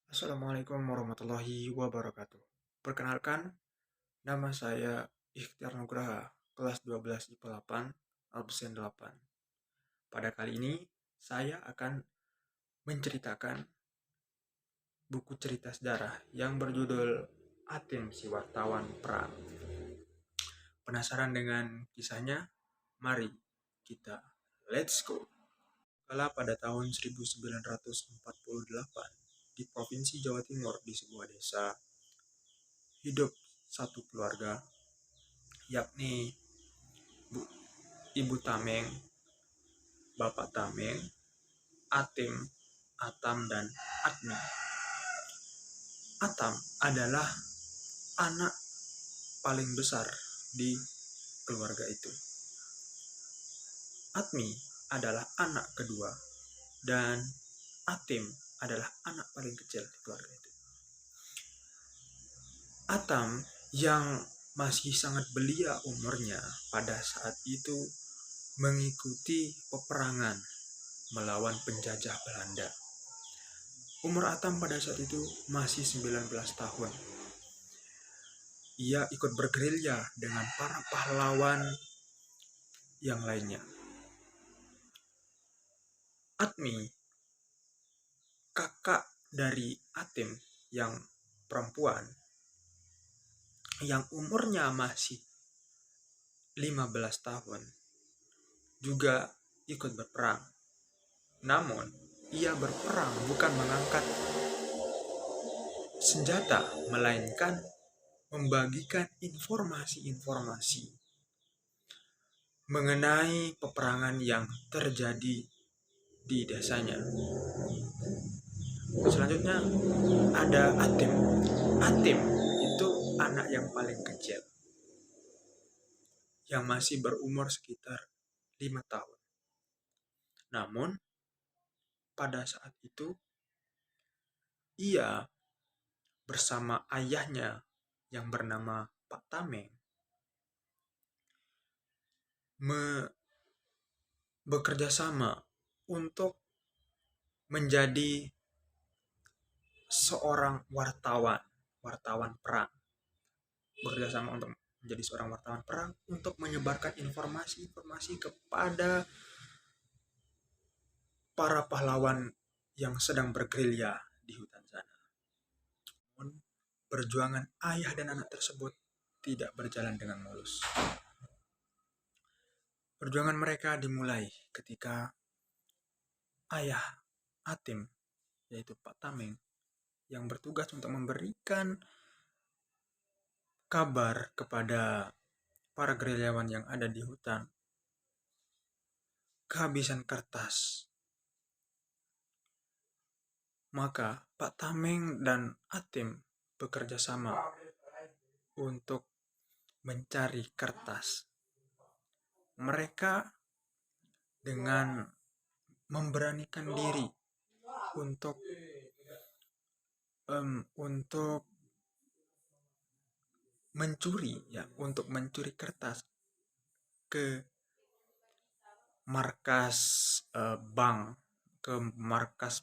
Assalamualaikum warahmatullahi wabarakatuh. Perkenalkan, nama saya Ikhtiar Nugraha, kelas 12 IPA 8, absen 8. Pada kali ini, saya akan menceritakan buku cerita sejarah yang berjudul Atim si Wartawan Perang. Penasaran dengan kisahnya? Mari kita let's go. Kala pada tahun 1948 di Provinsi Jawa Timur di sebuah desa hidup satu keluarga, yakni Ibu Tameng, Bapak Tameng, Atim, Atam, dan Atmi. Atam adalah anak paling besar di keluarga itu. Atmi adalah anak kedua, dan Atim adalah anak paling kecil di keluarga itu. Atam yang masih sangat belia umurnya pada saat itu mengikuti peperangan melawan penjajah Belanda. Umur Atam pada saat itu masih 19 tahun. Ia ikut bergerilya dengan para pahlawan yang lainnya. Atmi, kakak dari Atim yang perempuan, yang umurnya masih 15 tahun, juga ikut berperang. Namun, ia berperang bukan mengangkat senjata, melainkan membagikan informasi-informasi mengenai peperangan yang terjadi di desanya. Selanjutnya ada Atim. Atim itu anak yang paling kecil, yang masih berumur sekitar 5 tahun. Namun, pada saat itu, ia bersama ayahnya yang bernama Pak Tameng bekerja sama untuk menjadi seorang wartawan perang. Bekerja sama untuk menjadi seorang wartawan perang untuk menyebarkan informasi-informasi kepada para pahlawan yang sedang bergerilya di hutan sana. Namun, perjuangan ayah dan anak tersebut tidak berjalan dengan mulus. Perjuangan mereka dimulai ketika ayah Atim, yaitu Pak Tameng, yang bertugas untuk memberikan kabar kepada para gerilyawan yang ada di hutan, kehabisan kertas. Maka Pak Tameng dan Atim bekerja sama untuk mencari kertas. Mereka dengan memberanikan diri untuk mencuri kertas ke markas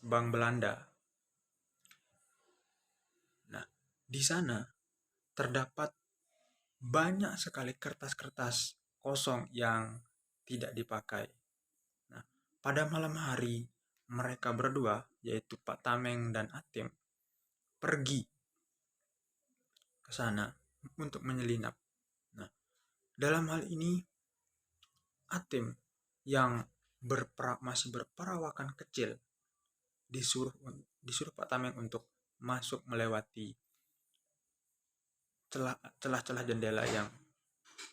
bank Belanda. Nah, di sana terdapat banyak sekali kertas-kertas kosong yang tidak dipakai. Nah, pada malam hari mereka berdua, yaitu Pak Tameng dan Atim, pergi ke sana untuk menyelinap. Nah, dalam hal ini Atim yang masih berperawakan kecil disuruh Pak Tameng untuk masuk melewati celah-celah jendela yang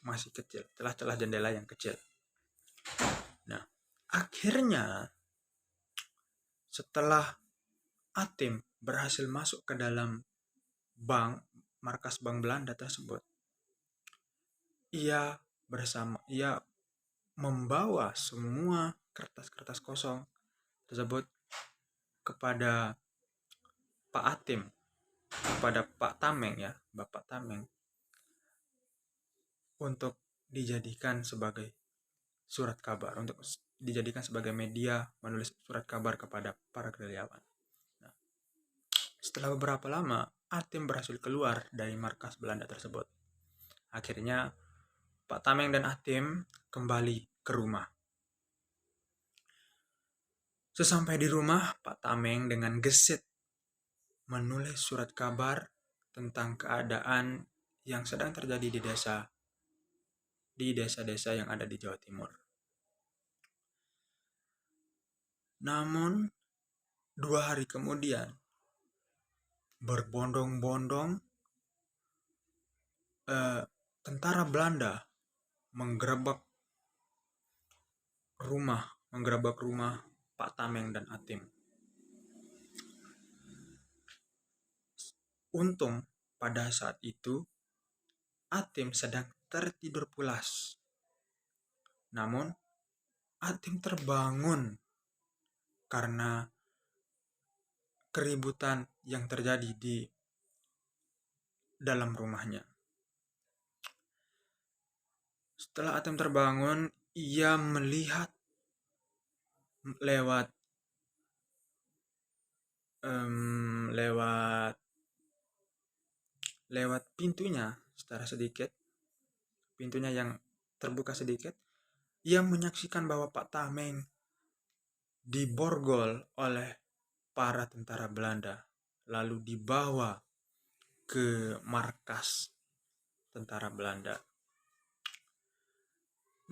masih kecil, celah-celah jendela yang kecil. Nah, akhirnya setelah Atim berhasil masuk ke dalam markas bank Belanda tersebut, ia membawa semua kertas-kertas kosong tersebut kepada Pak Atim, kepada Pak Tameng, ya, Bapak Tameng, untuk dijadikan sebagai surat kabar, untuk dijadikan sebagai media menulis surat kabar kepada para gerilyawan. Nah, Setelah beberapa lama, Atim berhasil keluar dari markas Belanda tersebut. Akhirnya, Pak Tameng dan Atim kembali ke rumah. Sesampai di rumah, Pak Tameng dengan gesit menulis surat kabar tentang keadaan yang sedang terjadi di desa-desa yang ada di Jawa Timur. Namun, 2 hari kemudian, berbondong-bondong tentara Belanda menggerebek rumah Pak Tameng dan Atim. Untung pada saat itu Atim sedang tertidur pulas. Namun Atim terbangun karena keributan yang terjadi di dalam rumahnya. Setelah Atim terbangun, ia melihat lewat pintunya secara sedikit, pintunya yang terbuka sedikit, ia menyaksikan bahwa Pak Tameng diborgol oleh para tentara Belanda, lalu dibawa ke markas tentara Belanda.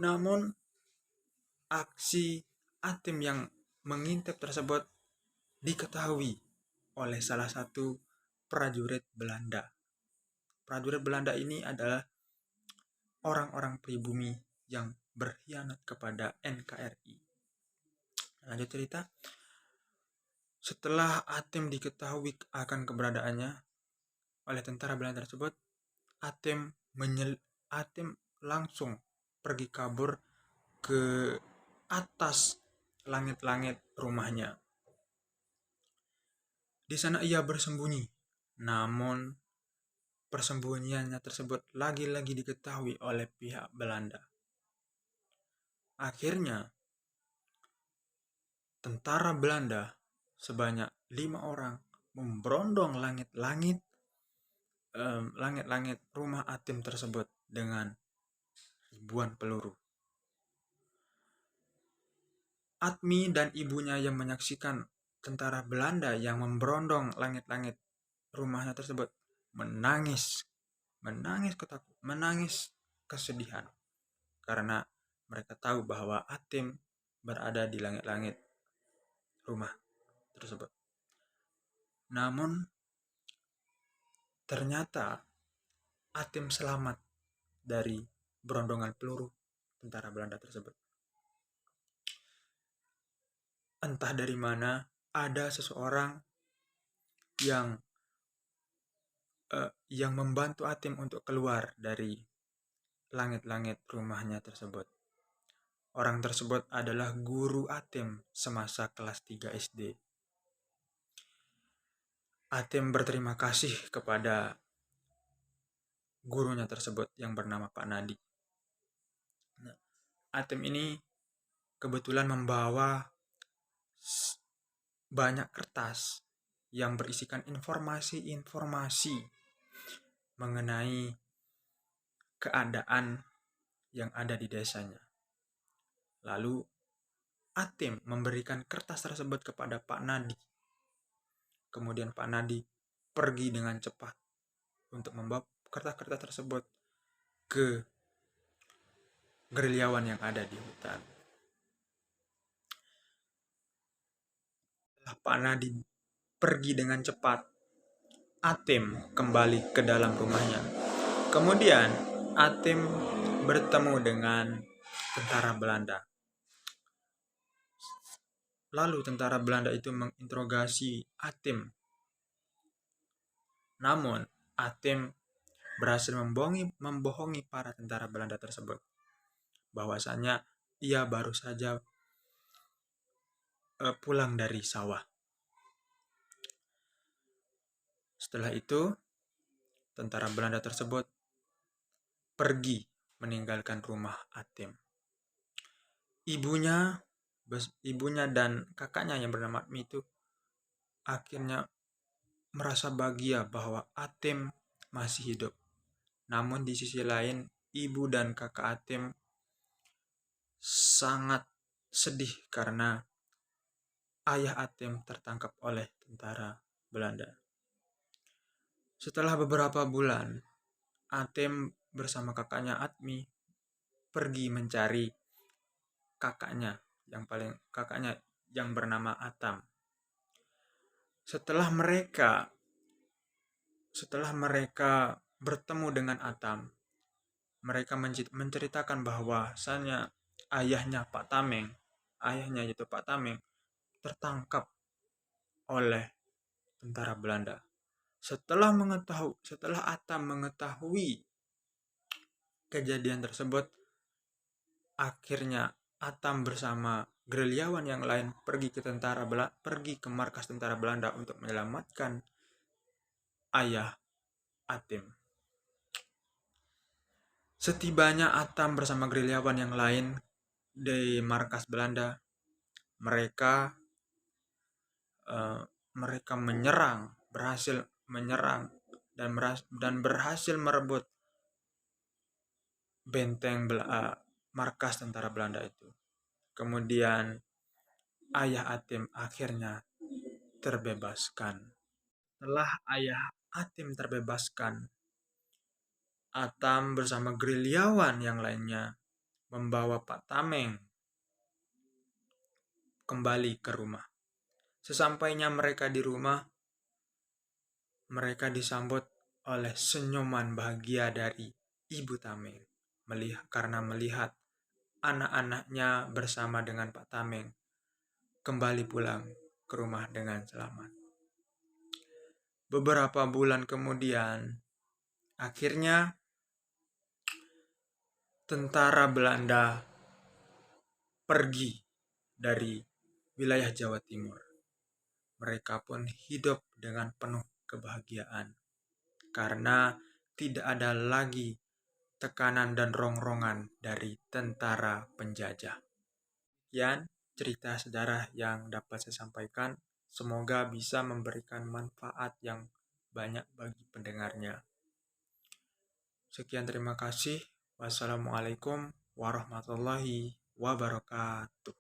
Namun aksi Atim yang mengintip tersebut diketahui oleh salah satu prajurit Belanda. Prajurit Belanda ini adalah orang-orang pribumi yang berkhianat kepada NKRI. Lanjut cerita. Setelah Atim diketahui akan keberadaannya oleh tentara Belanda tersebut, Atim langsung pergi kabur ke atas langit-langit rumahnya. Di sana ia bersembunyi, namun persembunyiannya tersebut lagi-lagi diketahui oleh pihak Belanda. Akhirnya, tentara Belanda sebanyak 5 orang memberondong langit-langit rumah Atim tersebut dengan ribuan peluru. Atmi dan ibunya yang menyaksikan tentara Belanda yang memberondong langit-langit rumahnya tersebut menangis kesedihan karena mereka tahu bahwa Atim berada di langit-langit rumah tersebut. Namun ternyata Atim selamat dari berondongan peluru tentara Belanda tersebut. Entah dari mana ada seseorang yang membantu Atim untuk keluar dari langit-langit rumahnya tersebut. Orang tersebut adalah guru Atim semasa kelas 3 SD. Atim berterima kasih kepada gurunya tersebut yang bernama Pak Nadi. Atim ini kebetulan membawa banyak kertas yang berisikan informasi-informasi mengenai keadaan yang ada di desanya. Lalu Atim memberikan kertas tersebut kepada Pak Nadi. Kemudian Pak Nadi pergi dengan cepat untuk membawa kertas-kertas tersebut ke gerilyawan yang ada di hutan. Setelah Pak Nadi pergi dengan cepat, Atim kembali ke dalam rumahnya. Kemudian Atim bertemu dengan tentara Belanda. Lalu tentara Belanda itu menginterogasi Atim. Namun Atim berhasil membohongi para tentara Belanda tersebut bahwasanya ia baru saja pulang dari sawah. Setelah itu tentara Belanda tersebut pergi meninggalkan rumah Atim. Ibunya dan kakaknya yang bernama Atmi itu akhirnya merasa bahagia bahwa Atem masih hidup. Namun di sisi lain, ibu dan kakak Atem sangat sedih karena ayah Atem tertangkap oleh tentara Belanda. Setelah beberapa bulan, Atem bersama kakaknya Atmi pergi mencari kakaknya yang bernama Atam. Setelah mereka bertemu dengan Atam, mereka menceritakan bahwasannya ayahnya yaitu Pak Tameng tertangkap oleh tentara Belanda. Setelah Atam mengetahui kejadian tersebut, akhirnya Atam bersama gerilyawan yang lain pergi ke markas tentara Belanda untuk menyelamatkan ayah Atem. Setibanya Atam bersama gerilyawan yang lain di markas Belanda, mereka berhasil menyerang dan berhasil merebut markas tentara Belanda itu. Kemudian ayah Atem akhirnya terbebaskan. Setelah ayah Atem terbebaskan, Atam bersama gerilyawan yang lainnya membawa Pak Tameng kembali ke rumah. Sesampainya mereka di rumah, mereka disambut oleh senyuman bahagia dari Ibu Tameng karena melihat anak-anaknya bersama dengan Pak Tameng kembali pulang ke rumah dengan selamat. Beberapa bulan kemudian, akhirnya tentara Belanda pergi dari wilayah Jawa Timur. Mereka pun hidup dengan penuh kebahagiaan karena tidak ada lagi tekanan dan rongrongan dari tentara penjajah. Sekian cerita sejarah yang dapat saya sampaikan. Semoga bisa memberikan manfaat yang banyak bagi pendengarnya. Sekian, terima kasih. Wassalamualaikum warahmatullahi wabarakatuh.